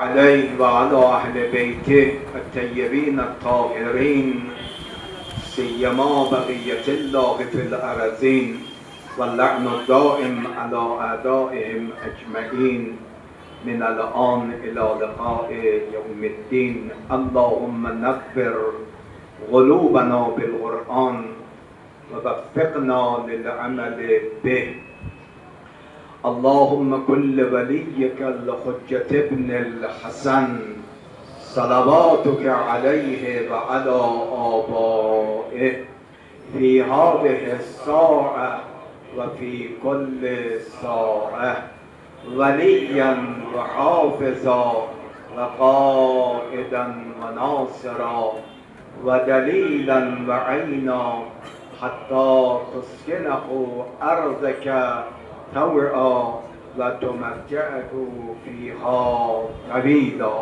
عليه وعلى أهل بيته الطيبين الطاهرين سيما بقية الله في الأرضين واللعن الدائم على أعدائهم أجمعين من الآن إلى لقاء يوم الدين. اللهم نبر قلوبنا بالقرآن ووفقنا للعمل به. اللهم كل وليك الحجة ابن الحسن صلواتك عليه وعلى آبائه في هذه الساعة وفي كل ساعة وليا وحافظا وقائدا وناصرا ودليلا وعينا حتى تسكنه أرضك طوعا وتمتعه فيها طويلا.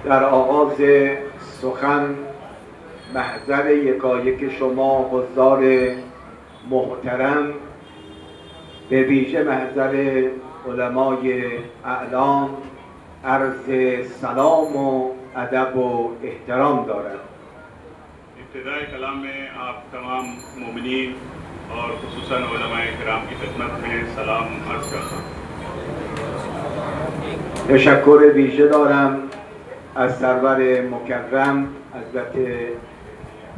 در آغاز سخن محضر یکایک شما حضار محترم، به ویژه محضر علمای اعلام، عرض سلام و ادب و احترام دارم. ابتدائی کلام میں آپ تمام مومنین اور خصوصاً علماء کرام کی خدمت میں سلام عرض کرتا ہوں. تشکر ویژه دارم از سرور مکرم حضرت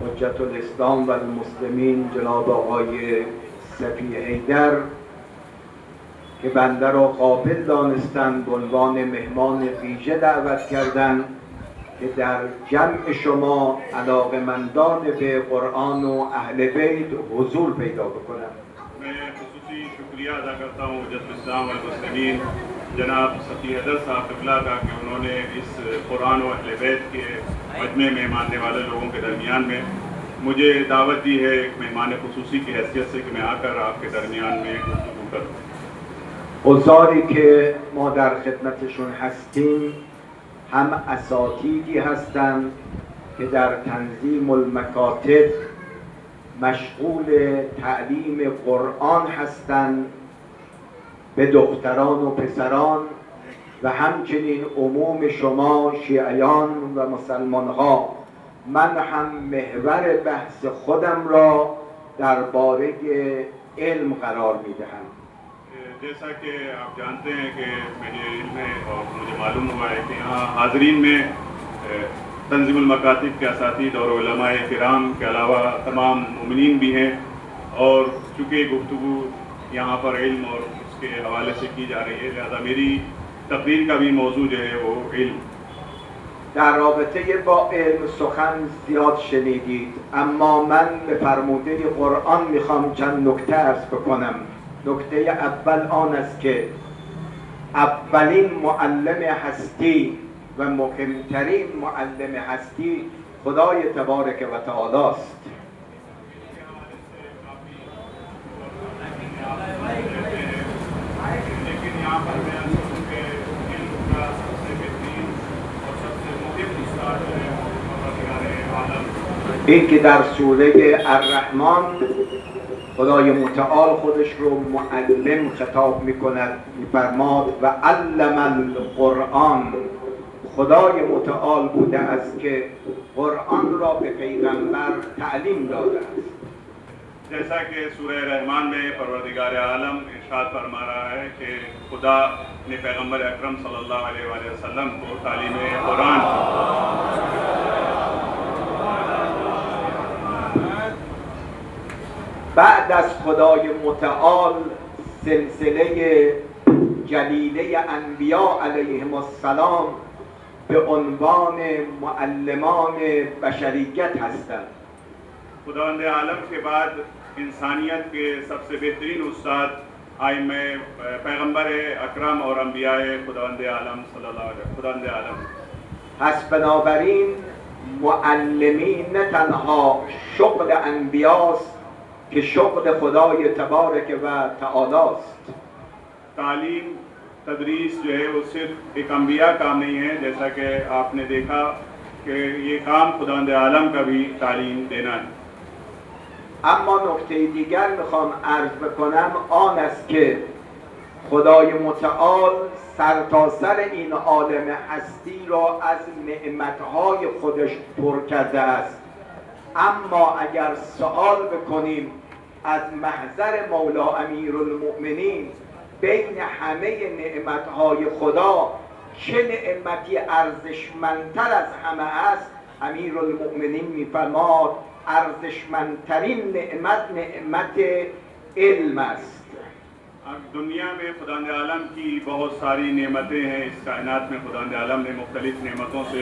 حجت الاسلام و المسلمین جناب آقای صفی حیدر که بنده را قابل دانستند به عنوان مهمان ویژه دعوت کردند که در جمع شما علاقمندان به قرآن و اهل بیت حضور پیدا بکنم. میں خصوصی شکریہ ادا کرتا ہوں حجت الاسلام والمسلمین جناب صفی حیدر صاحب قبلہ کا کہ انہوں نے اس قرآن و اہل بیت کے مجمع میں ماننے والے لوگوں کے درمیان میں مجھے دعوت دی ہے ایک مہمان خصوصی کی حیثیت سے کہ میں آ کر آپ کے درمیان میں گفتگو کروں. حضاری که ما در خدمتشون هستیم هم اساتیدی هستند که در تنظیم المکاتب مشغول تعلیم قرآن هستند به دختران و پسران و همچنین عموم شما شیعیان و مسلمان ها. من هم محور بحث خودم را درباره علم قرار می دهم. جیسا کہ آپ جانتے ہیں کہ مجھے علم ہے اور مجھے معلوم ہوا ہے کہ یہاں حاضرین میں تنظیم المکاتب کے اساتید اور علماء کرام کے علاوہ تمام مومنین بھی ہیں، اور چونکہ گفتگو یہاں پر علم اور اس کے حوالے سے کی جا رہی ہے لہذا میری تقریر کا بھی موضوع جو ہے وہ علم. در رابطه با علم سخن زیاد شنیدید، اما من به فرموده قرآن میخوام چند نکته عرض بکنم. نکته اول آن است که اولین معلم هستی و مهمترین معلم هستی خدای تبارک و تعالی است. این که در سوره الرحمن خدای متعال خودش رو معلم خطاب میکند، میفرماد و علم القرآن. خدای متعال بوده است که قرآن را به پیغمبر تعلیم داده است. جیسا کہ سورہ رحمان میں پروردگار عالم ارشاد فرما رہا ہے کہ خدا نے پیغمبر اکرم صلی اللہ علیہ وآلہ وسلم کو تعلیم قرآن بعد از خدای متعال سلسله جلیله انبیاء علیهم السلام به عنوان معلمان بشریت هستند. خداوند عالم کے بعد انسانیت کے سب سے بہترین استاد ائمہ پیغمبر اکرم اور انبیاء خداوند عالم صلی اللہ علیہ خداوند عالم. پس بنابراین معلمین نه تنها شغل انبیاست که شغل خدای تبارک و تعالی است. تعلیم تدریس جو ہے وہ صرف ایک انبیاء کام نہیں ہے، جیسا کہ آپ نے دیکھا کہ یہ کام خداوند عالم کا بھی تعلیم دینا ہے. اما نکته دیگر میخوام عرض بکنم آن است که خدای متعال سرتاسر این عالم هستی را از نعمتهای خودش پر کرده است. اما اگر سوال بکنیم از محضر مولا امیرالمؤمنین بین همه نعمتهای خدا چه نعمتی ارزشمندتر از همه است، امیرالمؤمنین میفرماد ارزشمندترین نعمت علم است. दुनिया में खुदावंद आलम की बहुत सारी नेमतें हैं। इस कायनात में खुदावंद आलम ने मुख्तलिफ नेमतों से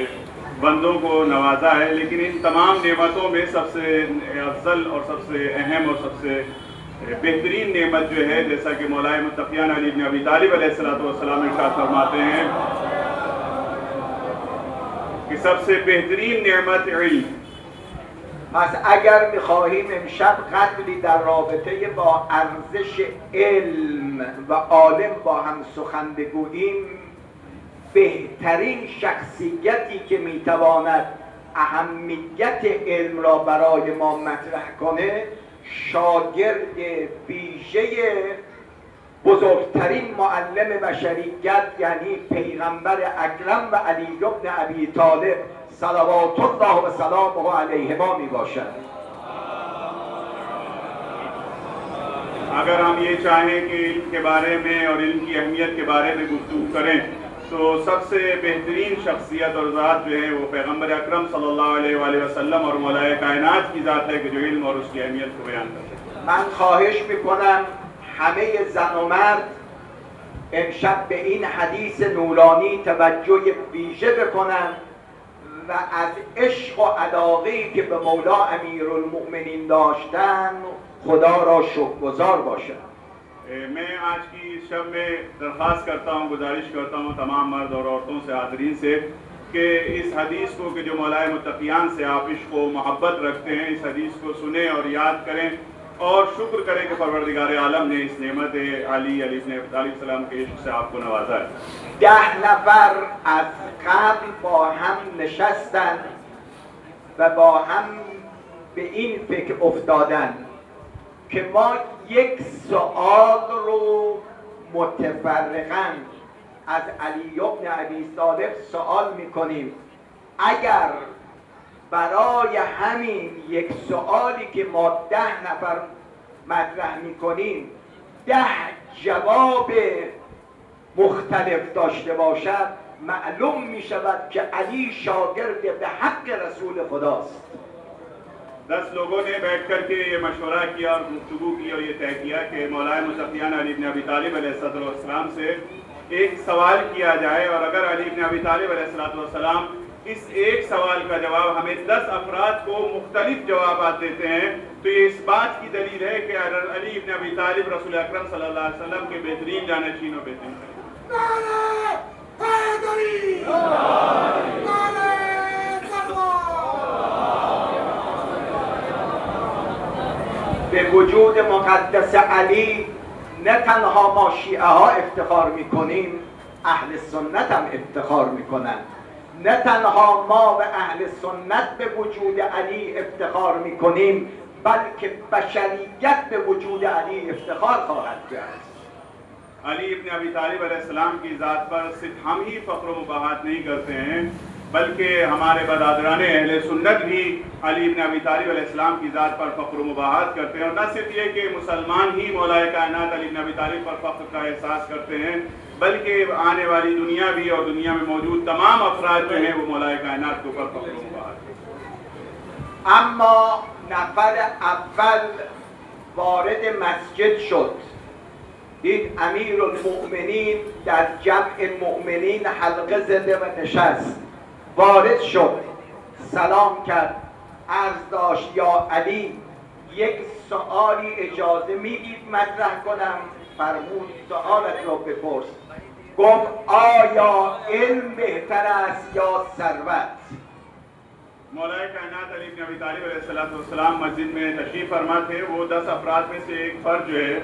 बंदों को नवाजा है, लेकिन इन तमाम नेमतों में सबसे अफजल और सबसे अहम और सबसे बेहतरीन नेमत जो है, जैसा कि मौलाए मुत्तक़ियान अली इब्न अबी तालिब अलैहिस्सलाम इरशाद फरमाते हैं कि सबसे बेहतरीन नेमत इल्म। پس اگر میخواهیم امشب قدری در رابطه با ارزش علم و عالم با هم سخن بگوییم، بهترین شخصیتی که میتواند اهمیت علم را برای ما مطرح کنه شاگرد ویژه بزرگترین معلم بشریت یعنی پیغمبر اکرم و علی بن ابی طالب صلوات الله و سلامه علیهما می باشد. अगर हम ये चाहें कि इल्म के बारे में और इल्म की अहमियत के बारे में गुफ्तगू करें तो सबसे बेहतरीन शख्सियत और ज़ात जो है वो पैगम्बर अकरम सल्लल्लाहु अलैहि वसल्लम और मौलाए कायनात की ज़ात है कि जो इल्म और उसकी अहमियत को बयान करते हैं। من خواهش میکنم همه زن و مرد امشب به این حدیث نورانی توجه ویژه بکنن و از عشق و علاقه‌ای که به مولا امیرالمؤمنین داشتن خدا را شکرگزار باشند. मैं आज की शब में दरख्वास्त करता हूँ, गुजारिश करता हूँ तमाम मर्द और औरतों से, हाज़रीन से, कि इस हदीस को कि जो मौलाए मुत्तक़ियान से आप इश्क़ व मोहब्बत रखते हैं, इस हदीस को सुने और याद करें और शुक्र करें कि परवरदिगार आलम ने इस नेमत अली इब्न अबी तालिब सलाम के इश्क़ से आपको नवाजा है। 10 نفر از قبل با هم نشستن و با هم به این فکر افتادن که ما یک سؤال رو متفرقاً از علی بن ابی طالب سوال میکنیم. اگر برای همین یک سوالی که ما 10 نفر مطرح میکنیم 10 جواب مختلف داشته باشد، معلوم می شود که علی شاگرد به حق رسول خداست. 10 लोगों ने बैठ कर के ये मशवरा किया और गुफ्तगू की और ये तय किया कि मौलाए मुत्तक़ियान अली इब्न अबी तालिब अलैहिस्सलाम से एक सवाल किया जाए और अगर अली इब्न अबी तालिब अलैहिस्सलाम इस एक सवाल का जवाब हमें 10 अफराद को मुख्तलिफ जवाबात देते हैं तो ये इस बात की दलील है कि अली इब्न अबी तालिब रसूल अकरम सल्लल्लाहु अलैहि वसल्लम के बेहतरीन जानशीन और बेहतरीन به وجود مقدس علی نه تنها ما شیعه ها افتخار میکنیم، اهل سنت هم افتخار میکنن. نه تنها ما و اهل سنت به وجود علی افتخار میکنیم بلکه بشریت به وجود علی افتخار خواهد کرد. अली इब्न अबी तालिब अलैहिस्सलाम की ज़ात पर सिर्फ हम ही फ़ख्र व मुबाहत नहीं करते हैं बल्कि हमारे बरादराने अहले सुन्नत भी अली इब्न अबी तालिब अलैहिस्सलाम की ज़ात पर फ़ख्र व मुबाहत करते हैं। और न सिर्फ ये कि मुसलमान ही मौलाए कायनात अली इब्न अबी तालिब पर फ़ख्र का एहसास करते हैं बल्कि आने वाली दुनिया भी और दुनिया में मौजूद तमाम अफराद जो हैं वो मौलाए कायनात के ऊपर फ़ख्र व मुबाहत करते हैं। اما نفر اول وارد مسجد شد، دید امیرالمؤمنین در جمع مؤمنین حلقه زده و نشست. وارد شد، سلام کرد، عرض داشت یا علی یک سؤالی اجازه میدید مطرح کنم؟ فرمود سؤالت رو بپرس. گفت آیا علم بهتر است یا ثروت؟ मौलाए कायनात अली इब्न अबी तालिब अलैहिस्सलाम मस्जिद में तशरीफ़ फरमा थे। वो 10 अफराद में से एक फ़र्द जो है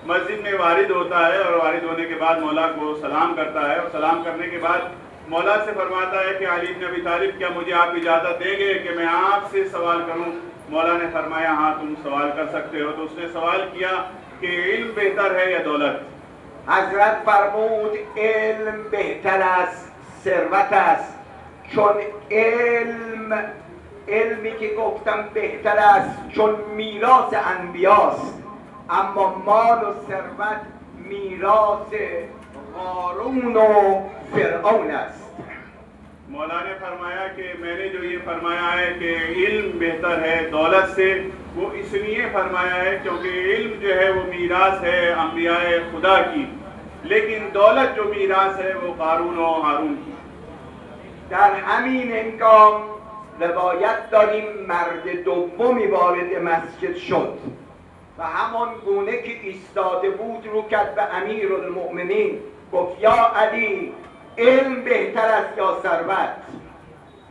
मस्जिद में वारिद होता है और वारिद होने के बाद मौला को सलाम करता है और सलाम करने के बाद मौला से फरमाता है कि अली इब्न अबी तालिब क्या मुझे आप इजाज़त देंगे कि मैं आपसे सवाल करूं? मौला ने फरमाया हाँ तुम सवाल कर सकते हो। तो उसने सवाल किया कि इल्म बेहतर है या दौलत। حضرت فرمود علم بهتر از ثروت است، چون علمی که گفتم بهتر است چون میراث انبیاست، اما مال و ثروت میراث قارون و فرعون است. मौला ने फरमाया कि मैंने जो ये फरमाया है कि इल्म बेहतर है दौलत से, वो इसलिए फरमाया है क्योंकि इल्म जो है वो मीरास है अंबियाए खुदा की, लेकिन दौलत जो मीरास है वो कारून और हारून की। در همین هنگام روایت داریم مرد دومی وارد مسجد شد و همان گونه که ایستاده بود رو کرد به امیرالمؤمنین، گفت یا علی علم بهتر است یا ثروت؟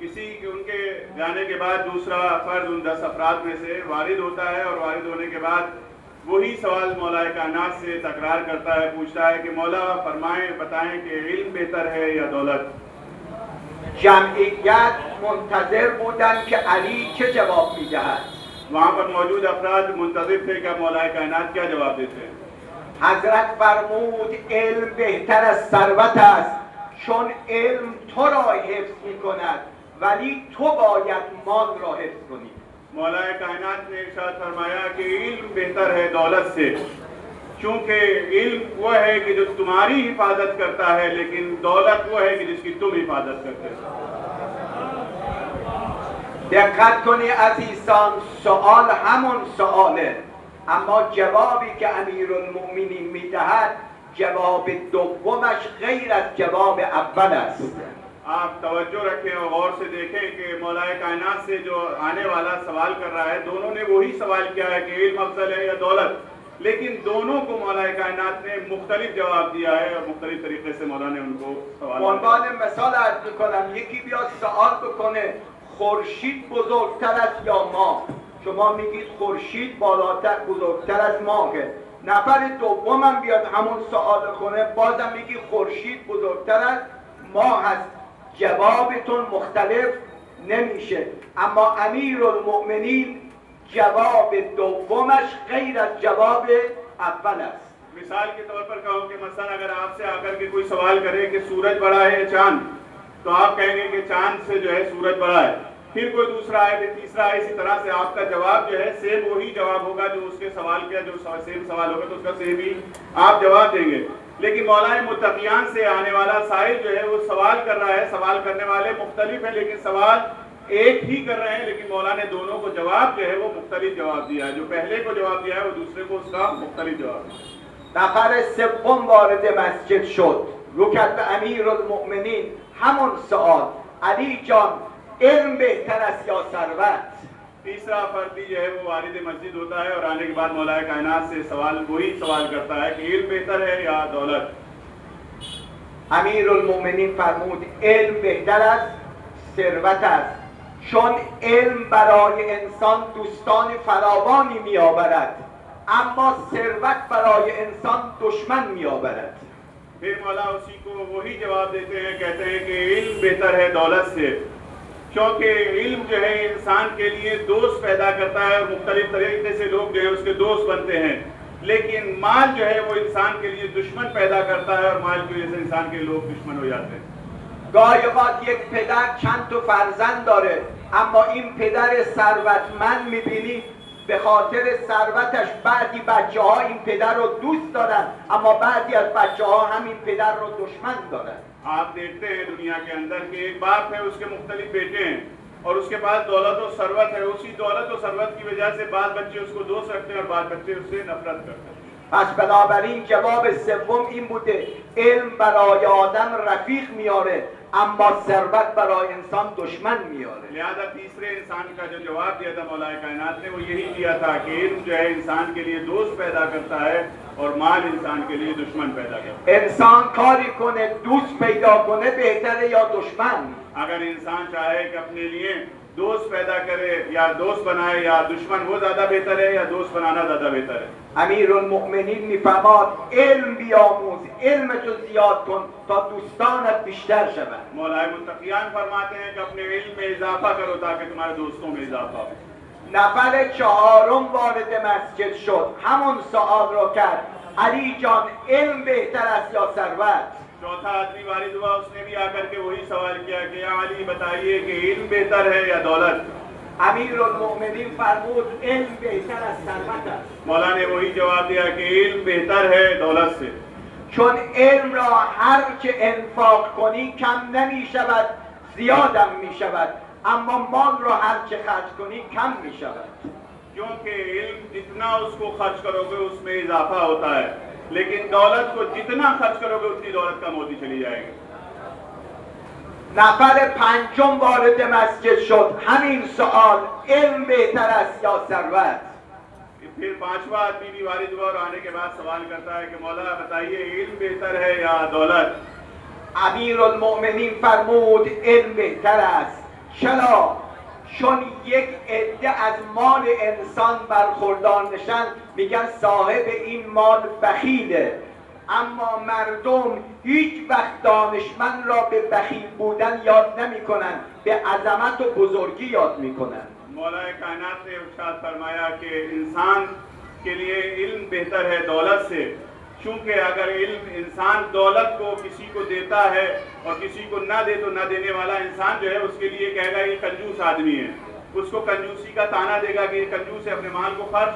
इसी के उनके जाने के बाद दूसरा फर्द उन 10 अफराद में से वारिद होता है और वारिद होने के बाद वही सवाल मौला कायनात से तकरार करता है, पूछता है कि मौला फरमाएं बताएं कि इल्म बेहतर है या दौलत। جمعیت منتظر بودن که علی چه جواب میدهد. वहाँ पर मौजूद अफराद मुंतज़िर थे कि मौला कायनात क्या जवाब देते हैं। حضرت فرمود علم بهتر از ثروت است، چون علم تو را حفظ میکند ولی تو باید مال را حفظ کنی. मौला कायनात ने इरशाद फरमाया कि इल्म बेहतर है दौलत से, चूंकि इल्म वो है कि जो तुम्हारी हिफाजत करता है, लेकिन दौलत वो है कि जिसकी तुम हिफाजत करते हो। دقت کنی عزیزان، سوال همون سواله، اما جوابی که امیرالمؤمنین میدهد جواب دومش غیر از جواب اول است. आप तवज्जो रखें और गौर से देखें कि मौला कायनात से जो आने वाला सवाल कर रहा है, दोनों ने वही सवाल किया है कि इल्म अफजल है या दौलत, लेकिन दोनों को मौला कायनात ने मुख्तलिफ जवाब दिया है और मुख्तलिफ तरीके से मौला ने उनको सवाल किया। عنوان مثال عرض میکنم، یکی بیاد سوال بکنه خورشید بزرگتر است یا ماه؟ شما میگید خورشید بالاتر بزرگتر از ماهه. نفر دومم بیاد همون سوال کنه، بازم میگی خورشید بزرگتر از ماه هست، جوابتون مختلف نمیشه. اما امیرالمؤمنین جواب دومش غیر از جواب اول است. मिसाल के तौर पर कहूँ कि मसलन अगर आपसे आकर के कोई सवाल करे कि सूरज बड़ा है या चांद, तो आप कहेंगे कि चांद से जो है सूरज बड़ा है। फिर कोई दूसरा है, फिर तीसरा है, इसी तरह से आपका जवाब जो है सेम वही जवाब होगा जो उसके सवाल का जो सेम सवाल होगा तो उसका सेम ही आप जवाब देंगे। लेकिन मौलाए मुत्तकियान से आने वाला साहिल जो है वो सवाल कर रहा है, सवाल करने वाले मुख्तलिफ है लेकिन सवाल एक ही कर रहे हैं, लेकिन मौला ने दोनों को जवाब जो है वो मुख्तलिफ जवाब दिया है। जो पहले को जवाब दिया है वो दूसरे को उसका मुख्तलिफ जवाब दिया। نفر سوم وارد مسجد شد، رو کرد به امیرالمؤمنین همون سوال، علی جان علم بهتر است یا ثروت؟ तीसरा फर्दी जो है वो वारिद मस्जिद होता है और आने के बाद मौला कायनात से सवाल वही सवाल करता है कि इल्म बेहतर है या दौलत। امیرالمؤمنین فرمود علم بهتر از ثروت است، چون علم برای انسان دوستان فراوانی میآورد، اما ثروت برای انسان دشمن میآورد. फिर मौला उसी को वही जवाब देते हैं, कहते हैं कि इल्म बेहतर है दौलत से, क्योंकि इल्म जो है इंसान के लिए दोस्त पैदा करता है और मुख्तलिफ तरीके से लोग जो है उसके दोस्त बनते हैं, लेकिन माल जो है वो इंसान के लिए दुश्मन पैदा करता है और माल की वजह से इंसान के लोग दुश्मन हो जाते हैं। گاهی اوقات یک پدر چند تا فرزند داره، اما این پدر ثروتمند میبینی به خاطر ثروتش بعضی بچه ها این پدر رو دوست دارن، اما بعضی از بچه ها همین پدر رو دشمن دارن. आप देखते हैं दुनिया के अंदर कि एक बाप है, उसके मुख्तलिफ बेटे हैं और उसके पास दौलत और सरवत है। उसी दौलत और सरवत की वजह से बाल बच्चे उसको दोस्त रखते हैं और बाल बच्चे उससे नफरत करते हैं। پس بنابراین جواب سوم این بوده علم برای آدم رفیق میاره، اما ثروت برای انسان دشمن میاره. लिहाजा तीसरे इंसान का जो जवाब दिया था मौला कायनात ने वो यही दिया था कि इल्म जो है इंसान के लिए दोस्त पैदा करता है और माल इंसान के लिए दुश्मन पैदा करता है। انسان کاری کنه دوست پیدا کنه بهتره یا دشمن؟ अगर इंसान चाहे कि अपने लिए दोस्त पैदा करे या दोस्त बनाए या दुश्मन, वो ज्यादा बेहतर है या दोस्त बनाना ज्यादा बेहतर है। امیرالمؤمنین میفرماد علم بیاموز، علم تو زیاد کن تا دوستانت بیشتر شود. मौलाए मुत्तकियान फरमाते हैं कि अपने इल्म में इजाफा करो ताकि तुम्हारे दोस्तों में इजाफा हो। نفر چهارم وارد مسجد شد، همون سوال رو کرد: علی جان، علم بهتر است یا ثروت؟ चौथा आदमी वारिद हुआ, उसने भी आकर के वही सवाल किया कि या अली बताइए कि इल्म बेहतर है या दौलत? امیرالمؤمنین فرمود علم بهتر از ثروت است. मौला ने वही जवाब दिया कि इल्म बेहतर है दौलत से, چون علم را هر چه انفاق کنی کم نمی شود، زیادم می شود، اما مال را هر چه خرج کنی کم می شود. क्योंकि इल्म जितना उसको खर्च करोगे उसमें इजाफा होता है, लेकिन दौलत को जितना खर्च करोगे उतनी दौलत कम होती चली जाएगी. نفر پنجم وارد مسجد شد، همین سوال: علم بهتر است یا ثروت؟ फिर पांचवा आदमी भी वारिद हुआ और आने के बाद सवाल करता है कि मौला बताइए इल्म बेहतर है या दौलत? امیرالمؤمنین فرمود علم بهتر است. چرا؟ چون یک عده از مال انسان برخوردار نشن میگن صاحب این مال بخیله، اما مردم هیچ وقت دانشمند را به بخیل بودن یاد نمی کنن، به عظمت و بزرگی یاد می کنن. मौलाए कायनात ने इरशाद फरमाया कि इंसान के लिए इल्म बेहतर है दौलत से, क्योंकि अगर इल्म इंसान दौलत को किसी को देता है और किसी को ना दे तो ना देने वाला इंसान जो है उसके लिए कहेगा ये कंजूस आदमी है, उसको कंजूसी का ताना देगा कि ये कंजूस है, अपने माल को खर्च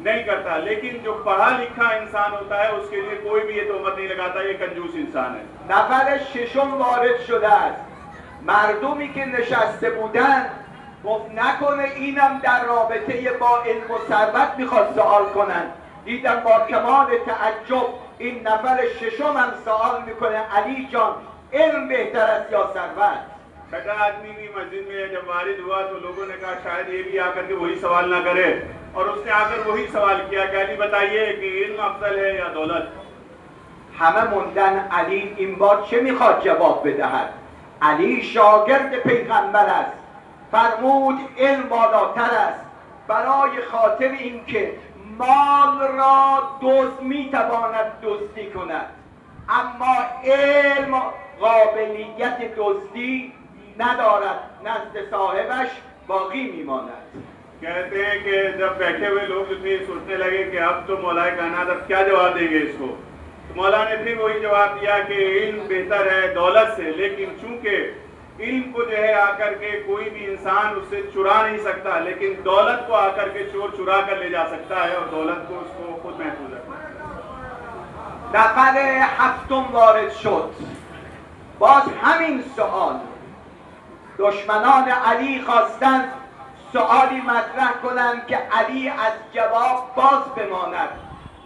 नहीं करता. लेकिन जो पढ़ा लिखा इंसान होता है उसके लिए कोई भी ये तोहमत नहीं लगाता ये कंजूस इंसान है. نفر ششم وارد شده است. مردمی که نشسته بودند گفت نکنه اینم در رابطه با علم و ثروت میخواد سوال کنن. دیدم با کمال تعجب این نفر ششم هم سوال میکنه: علی جان، علم بهتر است یا ثروت؟ छठा आदमी भी मस्जिद में जब वारिद हुआ तो लोगों ने कहा शायद ये भी आकर के वही सवाल ना करे, और उसने आकर वही सवाल किया कि अली बताइए कि इल्म अफजल है या दौलत? همه موندن علی این بار چه میخواد جواب بدهد. علی شاگرد پیغمبر است، فرمود علم بالاتر است، برای خاطر اینکه مال را دزد میتواند دزدی کند، اما علم قابلیت دزدی ندارد، نزد صاحبش باقی میماند. कहते हैं कि जब बैठे हुए लोग इतने सोचने लगे कि अब तो मौलाए कायनात अब क्या जवाब देंगे इसको, तो मौला ने फिर वही जवाब दिया कि इल्म बेहतर है दौलत से, लेकिन चूंकि इल्म को जो है आकर के कोई भी इंसान उससे चुरा नहीं सकता, लेकिन दौलत को आकर के चोर चुरा कर ले जा सकता है और दौलत को उसको खुद महफूज रखना है. نفر هفتم وارد شد، باز همین سوال. دشمنان علی خواستند سوالی مطرح کنند که علی از جواب باز بماند.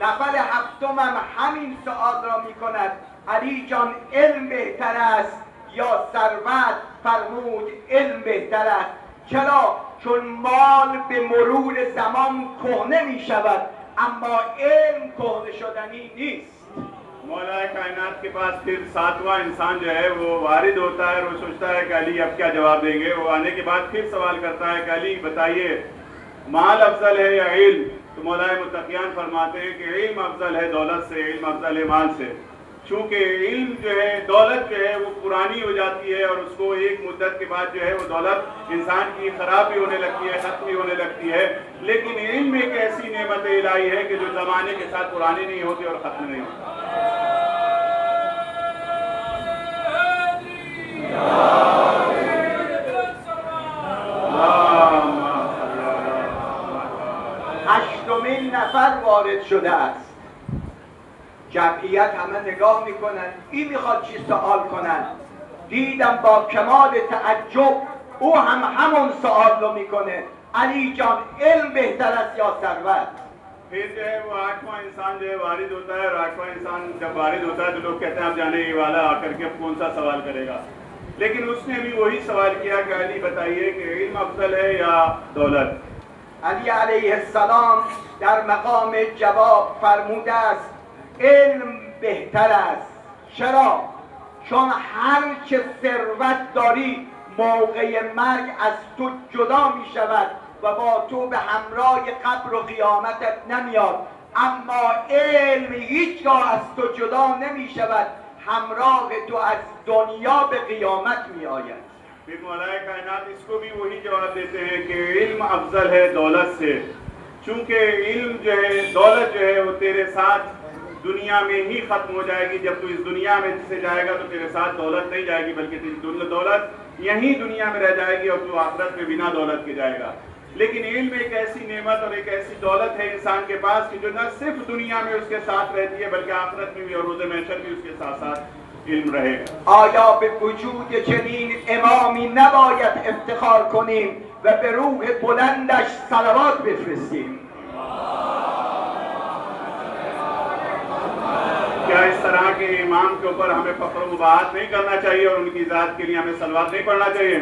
نفر هفتم هم همین سوال را می کند: علی جان، علم بهتر است یا ثروت؟ فرمود علم بهتر است. چرا؟ چون مال به مرور زمان کهنه می شود، اما علم کهنه شدنی نیست. मौलाए कायनात के पास फिर सातवां इंसान जो है वो वारिद होता है और वो सोचता है कि अली अब क्या जवाब देंगे. वो आने के बाद फिर सवाल करता है कि अली बताइए माल अफजल है या इल्म? तो मौलाए मुत्तकियान फरमाते हैं कि इल्म अफजल है दौलत से, इल्म अफजल है माल से, चूँकि इल्म जो है दौलत जो है वो पुरानी हो जाती है और उसको एक मुद्दत के बाद जो है वो दौलत इंसान की ख़राब भी होने लगती है, ख़त्म भी होने लगती है. लेकिन इल्म एक ऐसी नेमत इलाही है कि जो ज़माने के साथ पुरानी नहीं होती और ख़त्म नहीं होती. هشتمین نفر وارد شده است. جمعیت همه نگاه میکنن این میخواد چی سوال کنن. دیدم با کمال تعجب او هم همون سوال رو میکنه: علی جان، علم بهتر است یا ثروت؟ फिर जो है वो आठवां इंसान जो है वारिद होता है, और आठवां इंसान जब वारिद होता है तो लोग कहते हैं आप जाने ये वाला आकर के अब कौन सा सवाल करेगा. लेकिन उसने भी वही सवाल किया कि अली बताइए कि इल्म अफजल है या दौलत? علی علیه السلام در مقام جواب فرموده است علم بهتر است. چرا؟ چون هر چه ثروت داری موقع مرگ از تو جدا می شود و با تو به همراه قبر و قیامتت نمیاد، اما علم هیچگاه از تو جدا نمی شود، همراه تو از دنیا به قیامت می آید. फिर मौलाए कायनात इसको भी वही जवाब देते हैं कि इल्म अफजल है दौलत से, चूंकि इल्म जो है, दौलत जो है वो तेरे साथ दुनिया में ही खत्म हो जाएगी। जब तू इस दुनिया में से जाएगा तो तेरे साथ दौलत नहीं जाएगी, बल्कि तेरी दौलत यहीं दुनिया में रह जाएगी और तू आखिरत में बिना दौलत के जाएगा। लेकिन इल्म एक ऐसी नेमत और एक ऐसी दौलत है इंसान के पास कि जो न सिर्फ दुनिया में उसके साथ रहती है, बल्कि आखिरत में भी और रोज़े महशर भी उसके साथ साथ इल्म रहेगा। آیا به وجود چنین امامی نباید افتخار کنیم و به روح بلندش صلوات بفرستیم؟ क्या इस तरह के इमाम के ऊपर हमें फख्र व मुबाहत नहीं करना चाहिए और उनकी ज़ात के लिए हमें सलवात नहीं पढ़ना चाहिए?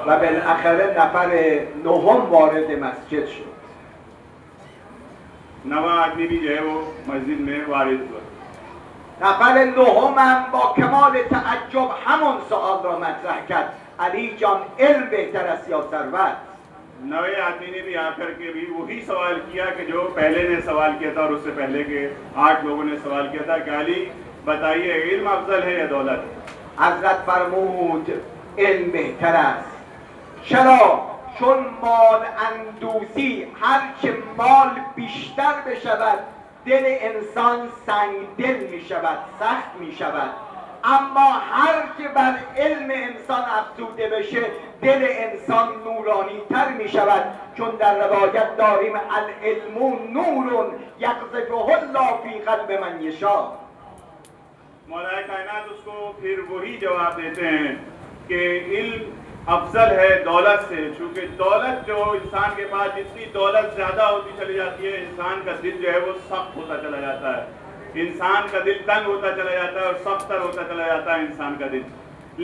و بالاخره نفر نهم وارد مسجد شد. नवा आदमी भी जो है वो मस्जिद में वारिद हुआ। نفر نهم با کمال تعجب همون سوال را مطرح کرد: علی جان، علم بهتر است یا ثروت؟ नवे आदमी ने भी आकर के भी वही सवाल किया कि जो पहले ने सवाल किया था और उससे पहले के 8 लोगों ने सवाल किया था कि अली बताइए, इल्म अफजल है या दौलत? حضرت فرمود علم بهتر است. چرا؟ چون مال اندوزی، هرچه مال بیشتر بشود دل انسان سنگ دل می شود، سخت می شود. اما هر که بر علم انسان افزوده بشه دل انسان نورانی تر می شود، چون در روایت داریم العلم نور یقذفه الله فی قلب من یشاء. मौलाए कायनात उसको फिर वही जवाब देते हैं कि इल्म अफजल है दौलत से, चूँकि दौलत जो इंसान के पास जितनी दौलत ज़्यादा होती चली जाती है, इंसान का दिल जो है वो सख्त होता चला जाता है, इंसान का दिल तंग होता चला जाता है और सख्तर होता चला जाता है इंसान का दिल।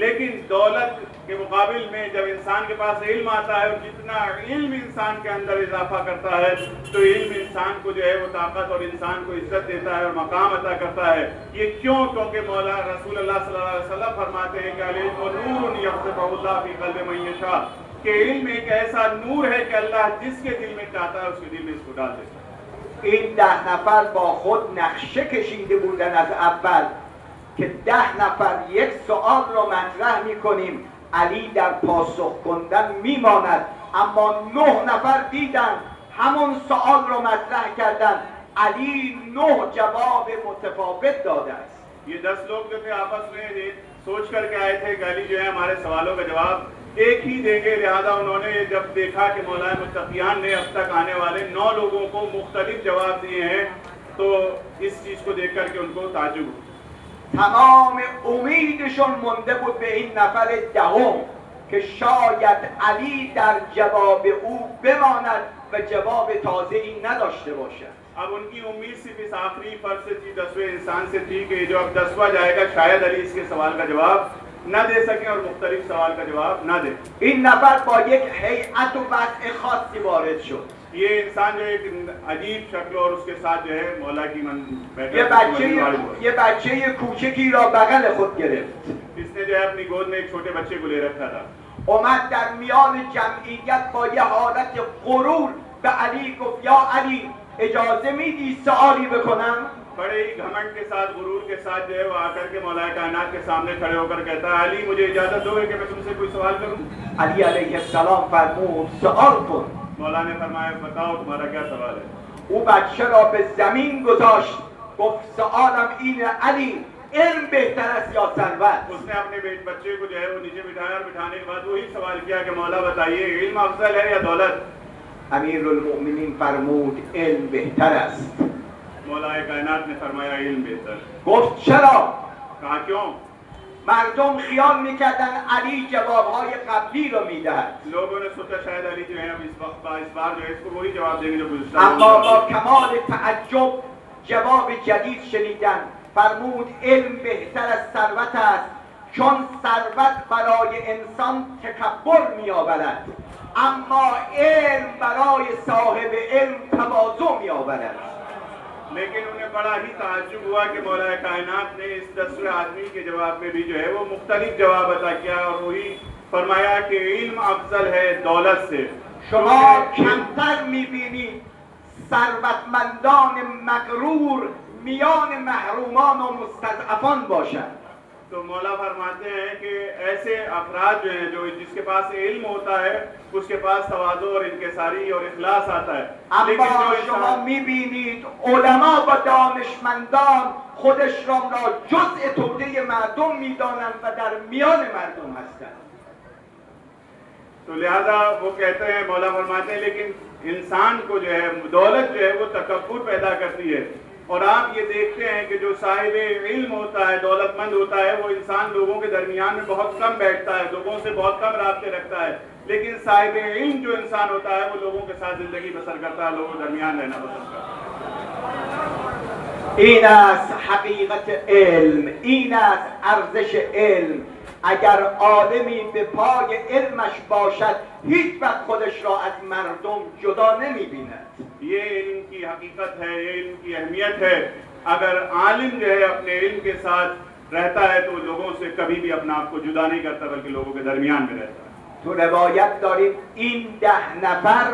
लेकिन दौलत के मुकाबिल में जब इंसान के पास इल्म आता है और जितना इल्म इंसान के अंदर इजाफा करता है तो इल्म इंसान को जो है वो ताकत और इंसान को इज्जत देता है और मकाम अता करता है। ये क्यों? क्योंकि मौला रसूल अल्लाह सल्लल्लाहु अलैहि वसल्लम फरमाते हैं कि अल-इल्मु नूरुन यग़्फ़िरुहु अल्लाह फ़ी क़ल्बि मन यशा, कि इल्म एक ऐसा नूर है कि अल्लाह जिसके दिल में चाहता है उसके दिल में इसको डाल देता है। این 10 نفر با خود نقشه کشیده بودن از اول که 10 نفر یک سوال رو مطرح میکنیم، علی در پاسخ کردن میماند. اما 9 نفر دیدن همون سوال رو مطرح کردن، علی 9 جواب متفاوت داده است. ये 10 लोग जो थे आपस में सोच करके आए थे कि अली जो है हमारे सवालों का जवाब एक ही देंगे, लिहाजा उन्होंने जब देखा कि मौलाए मुत्तकियान ने अब तक आने वाले 9 लोगों को मुख्तलिफ जवाब दिए हैं तो इस चीज़ को देख करके उनको ताज्जुब हुआ। تمام امیدشون مونده بود به این نفر دهم که شاید علی در جواب او بماند و جواب تازه‌ای نداشته باشد. अब उनकी उम्मीद सिर्फ इस आखिरी फर्ज से थी, 10वें इंसान से थी कि जो अब 10वां जाएगा शायद अली इसके सवाल का जवाब न दे सके और मुख्तलिफ सवाल का जवाब न दे। این نفر با یک هیئت و وضع خاصی وارد شد. ये इंसान जो एक अजीब शक्ल और उसके साथ जो है मौला की یه بچه کوچکی را بغل خود گرفت. इसने जो है अपनी गोद में एक छोटे बच्चे को ले रखा था। اومد در میان جمعیت با یه حالت غرور به علی گفت: یا علی، اجازه میدی سوالی بکنم؟ बड़े ही घमंड के साथ, गुरूर के साथ जो है वो आकर के मौलाए कायनात के सामने खड़े होकर कहता है, अली मुझे इजाजत दोगे कि मैं तुमसे कोई सवाल करूं? علی علیه السلام فرمود: سوال کن. मौला ने फरमाया, बताओ तुम्हारा क्या सवाल है? او بچه را به زمین گذاشت، گفت: سوالم اینه علی، علم بهتر است یا ثروت؟ उसने अपने बच्चे को जो है वो नीचे बिठाया और बिठाने के बाद वही सवाल किया कि मौला बताइए, इल्म अफजल है या दौलत? امیرالمؤمنین فرمود: علم بهتر است. मौलाए कायनात ने फरमाया, इल्म बेहतर। گفت: چرا؟ कहा क्यों? مردم خیال میکردن علی جوابهای قبلی رو میدهد، लोगों ने सोचा शायद अली जो है अब इस बार जो है इसको वही जवाब देंगे जो गुज़श्ता। اما با کمال تعجب جواب جدید شنیدن. فرمود: علم بهتر از ثروت است، چون ثروت برای انسان تکبر میآورد، اما علم برای صاحب علم تواضع میآورد. लेकिन उन्हें बड़ा ही ताज्जुब हुआ कि मौलाए कायनात ने इस 10वें आदमी के जवाब में भी जो है वो मुख्तलिफ जवाब अता किया और वही फरमाया कि इल्म अफजल है दौलत से. شما کمتر میبینید ثروتمندان مغرور میان محرومان و مستضعفان باشند. तो मौला फरमाते हैं कि ऐसे अफराद जो हैं, जो जिसके पास इल्म होता है उसके पास तवाज़ु और इनकिसारी और इखलास आता है. اما شما میبینید علما و دانشمندان خودشان را جزء توده مردم میدانند و در میان مردم هستند. तो लिहाजा वो कहते हैं, मौला फरमाते हैं, लेकिन इंसान को जो है दौलत जो है वो तकब्बुर पैदा करती है. और आप ये देखते हैं कि जो साहिब इल्म होता है, दौलतमंद होता है, वो इंसान लोगों के दरमियान में बहुत कम बैठता है, लोगों से बहुत कम राब्ते रखता है. लेकिन साहिब इल्म जो इंसान होता है वो लोगों के साथ जिंदगी बसर करता है, लोगों के दरमियान रहना पसंद करता है. این است حقیقت علم، این است ارزش علم. اگر عالمی به پای علمش باشد هیچ وقت خودش را از مردم جدا نمی‌بیند. ये इल्म की हकीकत है, ये इल्म की अहमियत है. अगर आलिम जो है अपने इल्म के साथ रहता है तो लोगों से कभी भी अपना आप को जुदा नहीं करता, बल्कि लोगों के दरमियान में रहता है. تو روایت داریم این 10 نفر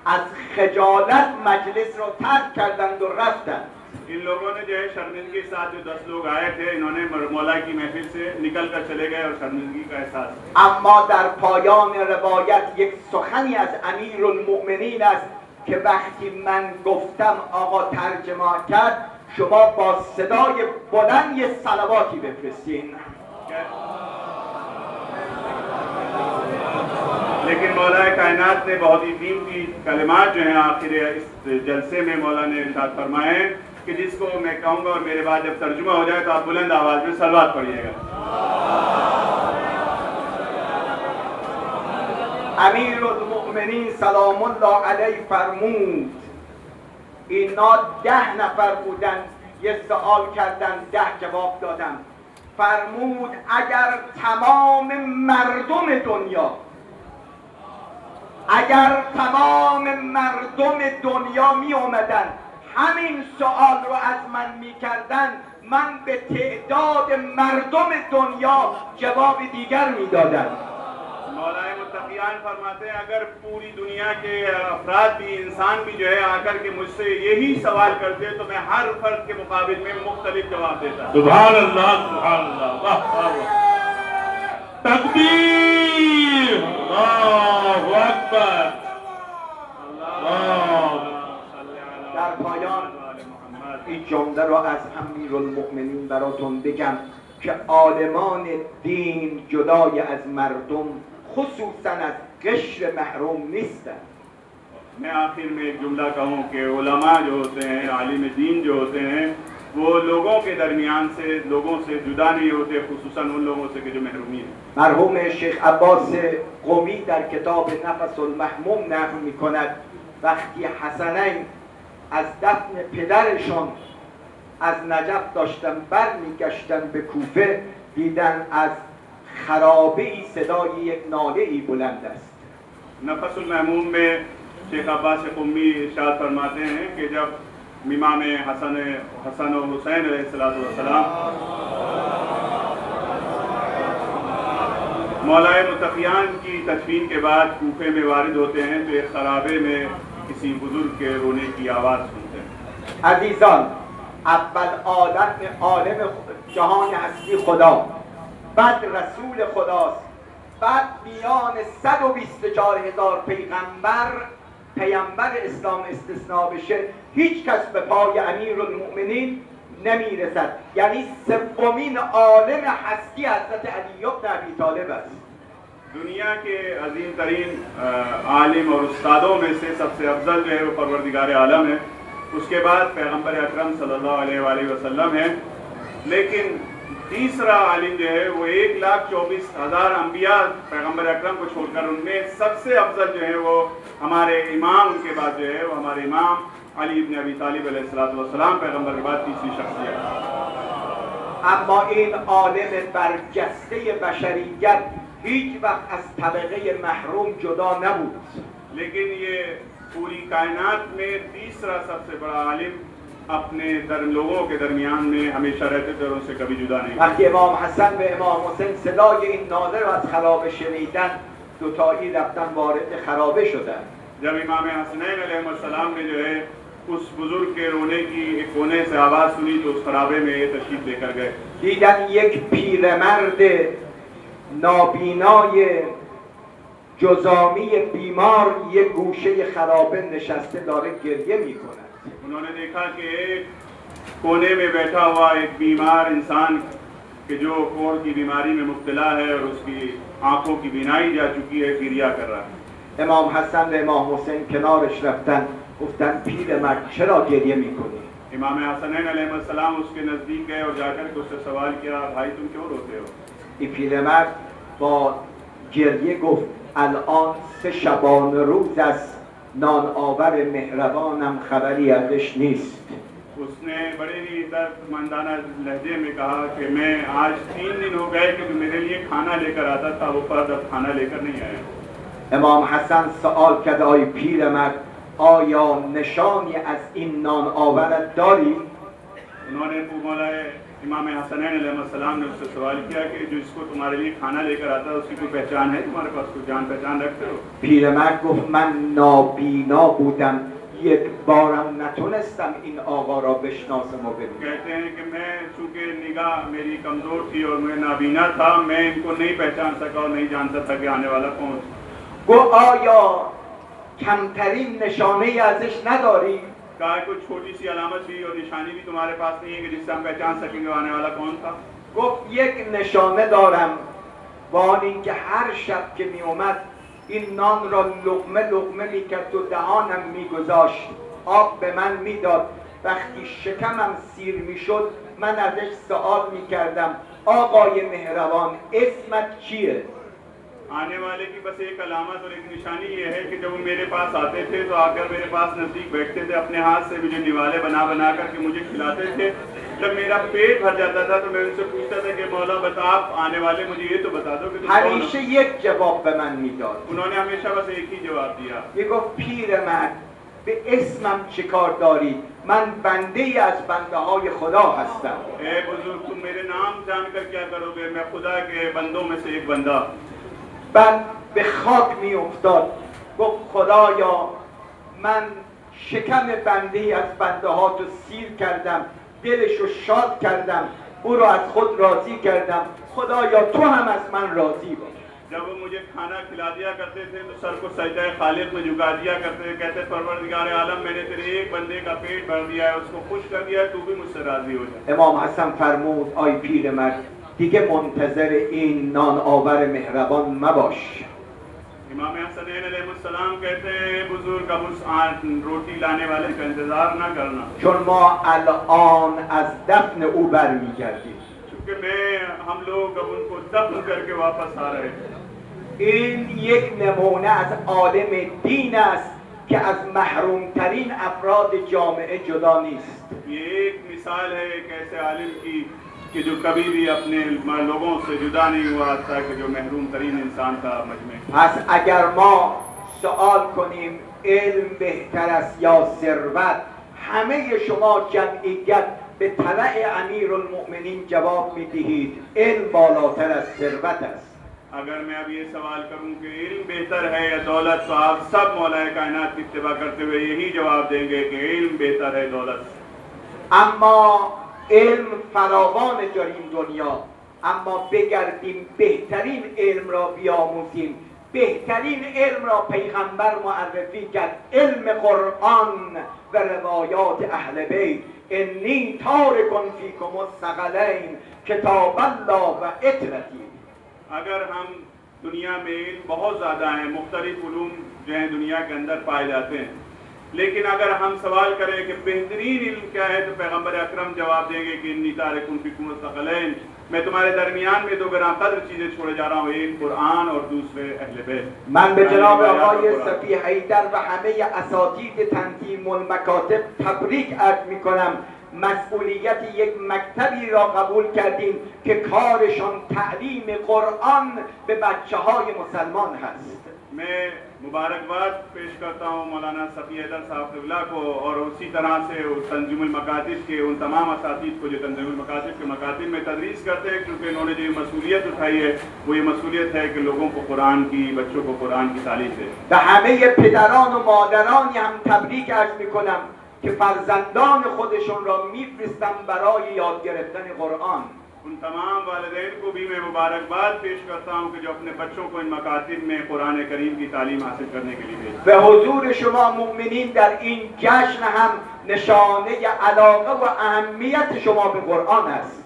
از خجالت مجلس را ترک کردند و رفتند. इन लोगों ने जो है शर्मिंदगी के साथ जो 10 लोग आए थे, इन्होंने मौला की महफिल से निकल कर चले गए और शर्मिंदगी का एहसास. اما در پایان روایت یک سخنی از امیرالمؤمنین است که وقتی من گفتم آقا ترجمه کرد، شما با صدای بلند یه صلواتی بفرستین. लेकिन मौला कायनात ने बहुत ही कीमती कलिमात जो हैं आखिर इस जलसे में मौला ने इरशाद फरमाए कि जिसको मैं कहूँगा और मेरे बाद जब तर्जुमा हो जाए तो आप बुलंद आवाज में सलवात पढ़िएगा. امیرالمؤمنین سلام الله علیه فرمود اینا 10 نفر بودن، یه سوال کردن 10 جواب دادن. فرمود اگر تمام مردم دنیا می اومدن همین سوال رو از من میکردن، من به تعداد مردم دنیا جواب دیگر میدادم. मौलाए मुत्तकियान फरमाते हैं, अगर पूरी दुनिया के अफराद भी, इंसान भी जो है आकर के मुझसे यही सवाल करते तो मैं हर फर्द के मुकाबिल में मुख्तलिफ जवाब देता. सुभान अल्लाह, सुभान अल्लाह, वाह वाह वाह, तकबीर, अल्लाहु अकबर, در پایان این جمله را از امیرالمؤمنین براتون بگم که عالمان دین جدای از مردم خصوصا از قشر محروم نیستند. मैं आखिर में एक जुमला कहूँ कि उलमा जो होते हैं, आलिम दीन जो होते हैं, वो लोगों के दरमियान से, लोगों से जुदा नहीं होते, खुसूसन उन लोगों से कि जो महरूमी हैं. مرحوم شیخ عباس قمی در کتاب نفس المحموم نقل می‌کند وقتی حسنین از دفن پدرشان از نجف داشتن برمیگشتن به کوفه، دیدن از خرابه‌ای صدای یک ناله‌ای بلند است. नफस महमूम में शेख अब्बास क़ुम्मी इरशाद फरमाते हैं कि जब इमाम हसन और हुसैन अलैहिस्सलाम मौलाए मुत्तकियान की तदफीन के बाद कूफे में वारिद होते हैं तो एक खराबे में किसी बुजुर्ग के रोने की आवाज़ सुनते हैं. عزیزان، اول عالم جهان هستی خدا، بعد رسول خداست، بعد میان 124,000 پیامبر اسلام استثناء بشه هیچ کس به پای امیرالمؤمنین نمیرسد. یعنی سومین عالم هستی حضرت علی بن ابی طالب است. दुनिया के अजीम तरीन आलिम और उस्तादों में से सबसे अफजल जो है वो परवरदिगार आलम है, उसके बाद पैगंबर अकरम सल्लल्लाहु अलैहि वसल्लम है. लेकिन तीसरा आलिम जो है वो 1,24,000 अंबिया पैगंबर अकरम को छोड़कर उनमें सबसे अफजल जो है वो हमारे इमाम, उनके बाद जो है वो हमारे इमाम अली इब्न अबी तालिब अलैहिस्सलाम पैगंबर के बाद तीसरी शख्सियत. اما این عالم برجسته بشریت هیچ وقت از طبقه محروم جدا نبود. लेकिन ये पूरी कायनात में तीसरा सबसे बड़ा आलिम अपने लोगों के दरमियान में हमेशा रहते थे और उनसे कभी जुदा नहीं। وقتی امام حسن و امام حسین صدای این ناله رو از خرابه شنیدن، دوتایی رفتن وارد خرابه شدن. जब इमाम हसनैन अलैहिस्सलाम ने जो है उस बुजुर्ग के रोने की एक कोने से आवाज़ सुनी तो उस खराबे में ये तशरीफ लेकर गए। دیدن یک پیرمرد نابینای جزامی بیمار یک گوشه خرابه نشسته داره گریه میکنه. उन्होंने देखा कि एक कोने में बैठा हुआ एक बीमार इंसान कि जो कोढ़ की बीमारी में मुब्तला है और उसकी आंखों की बीनाई जा चुकी है, गिरिया कर रहा है। امام حسن و امام حسین کنارش رفتن، گفتن پیرمرد چرا گریه میکنی؟ इमाम हसनैन अलैहिस्सलाम उसके नज़दीक गए और जाकर के उससे सवाल किया, भाई तुम क्यों रोते हो? این پیرمرد با گریه گفت الان 3 شبانه روز است نان آور مهربانم خبری ازش نیست. उसने बड़े ही दर्दमंदाना लहजे में कहा कि मैं आज 3 दिन हो गए कि मेरे लिए खाना लेकर आता था, वो फर्द अब खाना लेकर नहीं आया। امام حسن سوال کرد آی پیرمرد آیا نشانی از این نان آورت داری؟ उन्होंने मौलाए इमाम हसनैन अलैहिस्सलाम ने उससे सवाल किया कि जो इसको तुम्हारे लिए खाना लेकर आता है उसकी कोई पहचान है तुम्हारे पास, कोई जान पहचान रखते हो? پیرمرد گفت من نابینا بودم، یک بارم نتونستم این آقا را بشناسم و ببینم. कहते हैं कि मैं चूंकि निगाह मेरी कमजोर थी और मैं नाबीना था, मैं इनको नहीं पहचान सका और नहीं जानता था कि आने वाला कौन। گفت آیا کمترین نشانه ازش نداری؟ कहा कोई छोटी सी अलामत भी और निशानी भी तुम्हारे पास नहीं है कि जिससे हम पहचान सकेंगे आने वाला कौन था? گفت یک نشانه دارم، با آن اینکه هر شب که می اومد این نان را لقمه لقمه می کرد و دهانم می گذاشت، آب به من می داد. وقتی شکمم سیر می شد من ازش سوال می کردم آقای مهربان اسمت چیه؟ आने वाले की बस एक अलामत और एक निशानी ये है कि जब वो मेरे पास आते थे तो आकर मेरे पास नज़दीक बैठते थे, अपने हाथ से मुझे निवाले बना बना करके मुझे खिलाते थे। जब मेरा पेट भर जाता था तो मैं उनसे पूछता था कि मौला बता आप आने वाले मुझे ये तो बता दो कि तुम कौन हो? همیشه یک جواب به من میداد. उन्होंने हमेशा बस एक ही जवाब दिया। میگفت پیرمرد به اسمم چیکار دارید؟ من بنده ای از بنده های خدا هستم. ए बुजुर्ग तुम मेरे नाम जानकर क्या करोगे? मैं खुदा के बंदों में से एक बंदा। بعد به خاک می افتاد، گفت خدایا من شکم بنده ای از بنده ها تو سیر کردم، دلش رو شاد کردم، او رو از خود راضی کردم، خدایا تو هم از من راضی باش. जब वो मुझे खाना खिला दिया करते थे तो सर को सजदा खालिद में झुका दिया करते थे, कहते परवरदिगार आलम मैंने तेरे एक बंदे का पेट भर दिया है, उसको खुश कर दिया है, तू भी मुझसे राजी हो जा। امام حسن فرمود آی پیرمرد دیگه منتظر این نان آور مهربان مباش. इमाम हसनैन अलैहिस्सलाम कहते हैं बुजुर्ग अब उस रोटी लाने वाले का इंतजार ना करना, چون ما الان از دفن او برمیگردیم. क्योंकि हम लोग अब उनको दफन करके वापस आ रहे हैं। این یک نمونه از عالم دین است که از محرومترین افراد جامعه جدا نیست. ये एक मिसाल है एक ऐसे आलिम की कि जो कभी भी अपने लोगों से जुदा नहीं हुआ था, कि जो महरूम तरीन इंसान था मजमे। پس اگر ما سوال کنیم علم بهتر است یا ثروت، همه شما جمعیت به طلع امیرالمؤمنین جواب میدهید علم بالاتر از ثروت است. अगर मैं अब ये सवाल करूं कि इल्म बेहतर है या दौलत, तो आप सब मौलाए कायनात की इत्तिबा करते हुए यही जवाब देंगे कि इल्म बेहतर है दौलत। اما علم فراوان در این دنیا، اما بگردیم بهترین علم را بیاموزیم. بهترین علم را پیغمبر معرفی کرد، علم قرآن و روایات اهل بیت. انی تارک فیکم الثقلین کتاب الله و اطرتی. अगर हम दुनिया में इल्म बहुत ज़्यादा हैं, मुख्तलिफ उलूम जो हैं दुनिया के अंदर पाए जाते हैं, लेकिन अगर हम सवाल करें कि बेहतरीन इल्म क्या है तो पैगंबर अकरम जवाब देंगे कि इन्नी तारिकुन फीकुम अस-सक़लैन, मैं तुम्हारे दरमियान में 2 ग्राम कदर चीज़ें छोड़े जा रहा हूँ, एक कुरान और दूसरे अहले बैत। من به جناب آقای صفی حیدر و همه اساتید تنظیم المکاتب تبریک عرض میکنم. مسئولیت یک مکتبی را قبول کردیم که کارشان تعلیم قرآن به بچه های مسلمان هست. मैं मुबारकबाद पेश करता हूँ मौलाना सफ़ी हैदर साहब क़िबला को और उसी तरह से तंजीमुल मकातिब के उन तमाम असातिज़ को जो तंजीमुल मकातिब के मकातिब में तदरीस करते हैं, क्योंकि इन्होंने जो मसूलियत उठाई है वो ये मसूलियत है कि लोगों को कुरान की, बच्चों को कुरान की तालीम दे। به همه پدران و مادرانی هم تبریک عرض میکنم که فرزندان خودشون را میفرستن برای یاد گرفتن قرآن. उन तमाम वालिदैन को भी मैं मुबारकबाद पेश करता हूँ कि जो अपने बच्चों को इन मकातिब में कुरान करीम की तालीम हासिल करने के लिए भेजते हैं। به حضور شما مؤمنین در این جشن هم نشانه علاقه و اهمیت شما به قرآن است.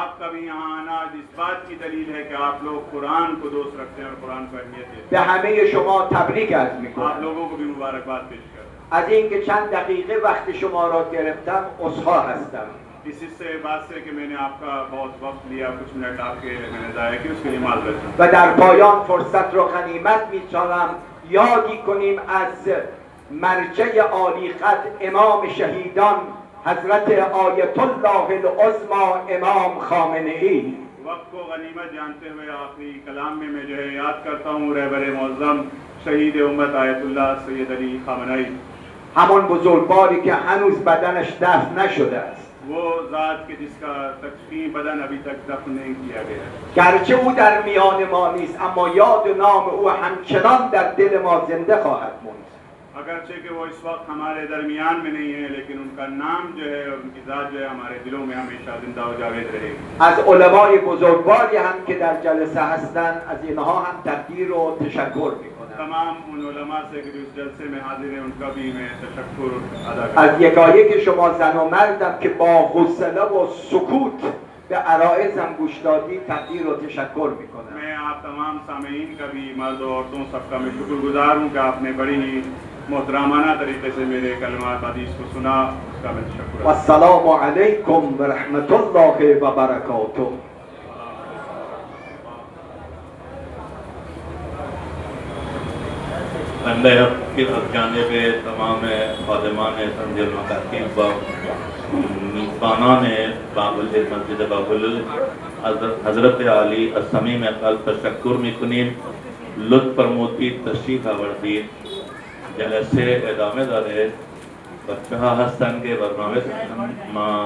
आपका भी यहाँ आना इस बात की दलील है कि आप लोग कुरान को दोस्त रखते हैं और कुरान को अहमियत देते به همه شما تبریک عرض हैं। आप میکنم. लोगों को भी मुबारकबाद पेश करते از اینکه چند دقیقه وقت شما را گرفتم عذرخواه هستم. हैं। इस हिस्से बात से कि मैंने आपका बहुत वक्त लिया, कुछ मिनट आपके मैंने ज़ाया किए, उसके लिए माज़रत चाहता हूं। و در پایان فرصت را غنیمت می‌شمارم یادی کنیم از مرجع عالی قدر امام شهیدان حضرت آیت الله العظمی امام خامنه‌ای. वक्त को गनीमत जानते हुए आखिरी कलाम में मैं जो है याद करता हूँ रहबर मुअज़्ज़म शहीद उम्मत आयतुल्लाह सैयद अली खामनई, همان بزرگواری که هنوز بدنش دفن نشده است. वो ज़ात के जिसका तकफीन बदन अभी तक दफन नहीं किया गया है। گرچه او در میان ما نیست اما یاد و نام او همچنان در دل ما زنده خواهد موند. अगरचे कि वो इस वक्त हमारे दरमियान में नहीं है, लेकिन उनका नाम जो है और उनकी ज़ात जो है हमारे दिलों में हमेशा जिंदा व जावेद रहेगी। از علمای بزرگواری هم که در جلسه هستند از اینها هم تقدیر و تشکر میکنم. तमाम उन उलमा से कि जो इस जलसे में हाजिर हैं उनका भी मैं तशक्कुर अदा करता از یکایک شما زن و مردم که با حوصله و سکوت به عرایضم گوش دادی تقدیر و تشکر हूं। میکنم. मैं आप तमाम सामीन का भी, मर्द और औरतों सबका मैं शुक्रगुजार हूँ कि आपने बड़ी ही मोहतरामाना तरीके से मेरे कलमात हदीस को सुना, उसका मैं तशक्कुर و السلام علیکم و رحمت الله و برکاته. फिर जानिब तमाम खादिमान तंजीमुल मकातिब व मेज़बानान बाबुल मस्जिद बाबुल हज़रत आली असमीम अक़ल तशक्कुर मिकुनीम लुत्फ़ फरमूदी तशरीफ़ आवर्दी जलसे इदामे दारे बच्चा हसन के बरनामे